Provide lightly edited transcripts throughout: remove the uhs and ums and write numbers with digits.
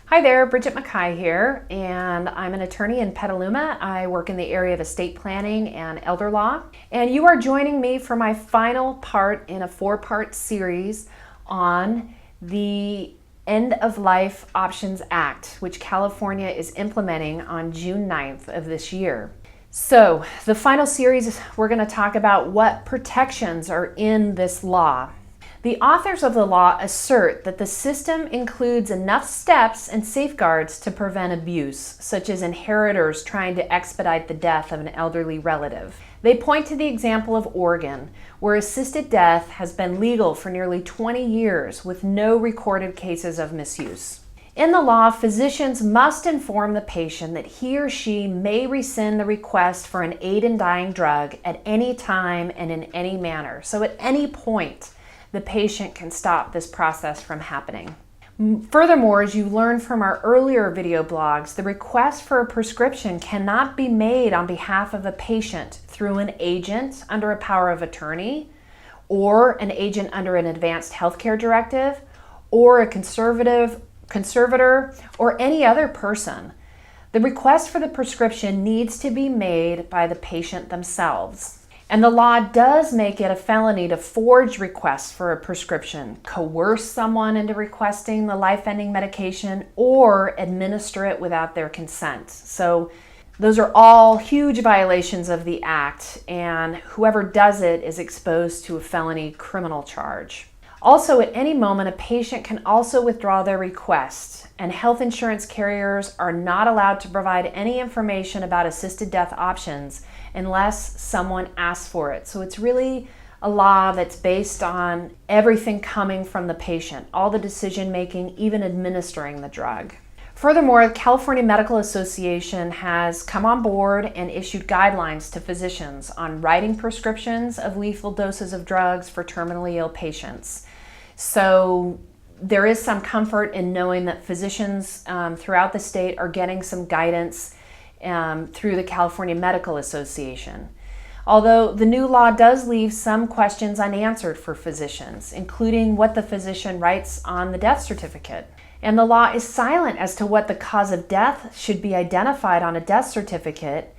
Hi there, Bridget Mackay here, and I'm an attorney in Petaluma. I work in the area of estate planning and elder law, and you are joining me for my final part in a 4-part series on the End of Life Options Act, which California is implementing on June 9th of this year. So the final series, we're going to talk about what protections are in this law. The authors of the law assert that the system includes enough steps and safeguards to prevent abuse, such as inheritors trying to expedite the death of an elderly relative. They point to the example of Oregon, where assisted death has been legal for nearly 20 years with no recorded cases of misuse. In the law, physicians must inform the patient that he or she may rescind the request for an aid in dying drug at any time and in any manner. So at any point, the patient can stop this process from happening. Furthermore, as you learned from our earlier video blogs, the request for a prescription cannot be made on behalf of a patient through an agent under a power of attorney, or an agent under an advanced healthcare directive, or a conservator, or any other person. The request for the prescription needs to be made by the patient themselves. And the law does make it a felony to forge requests for a prescription, coerce someone into requesting the life-ending medication, or administer it without their consent. So those are all huge violations of the act, and whoever does it is exposed to a felony criminal charge. Also, at any moment, a patient can also withdraw their request, and health insurance carriers are not allowed to provide any information about assisted death options unless someone asks for it. So it's really a law that's based on everything coming from the patient, all the decision making, even administering the drug. Furthermore, the California Medical Association has come on board and issued guidelines to physicians on writing prescriptions of lethal doses of drugs for terminally ill patients. So there is some comfort in knowing that physicians throughout the state are getting some guidance through the California Medical Association. Although the new law does leave some questions unanswered for physicians, including what the physician writes on the death certificate. And the law is silent as to what the cause of death should be identified on a death certificate.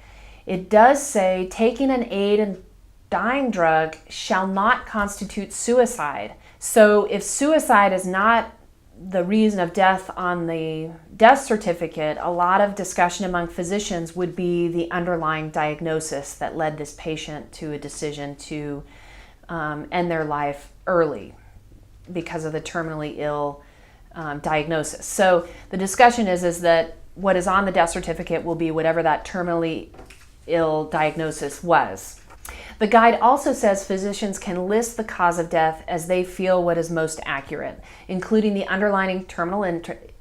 It does say taking an aid in dying drug shall not constitute suicide. So if suicide is not the reason of death on the death certificate, a lot of discussion among physicians would be the underlying diagnosis that led this patient to a decision to end their life early because of the terminally ill diagnosis. So the discussion is that what is on the death certificate will be whatever that terminally ill diagnosis was. The guide also says physicians can list the cause of death as they feel what is most accurate, including the underlying terminal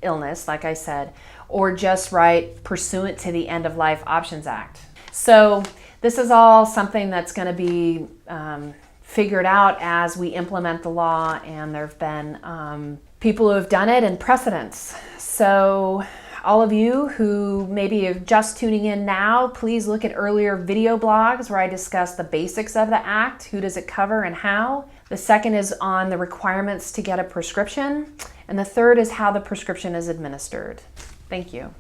illness, like I said, or just write pursuant to the End of Life Options Act. So this is all something that's going to be figured out as we implement the law, and there have been people who have done it and precedents. So all of you who maybe are just tuning in now, please look at earlier video blogs where I discuss the basics of the act, who does it cover and how. The second is on the requirements to get a prescription. And the third is how the prescription is administered. Thank you.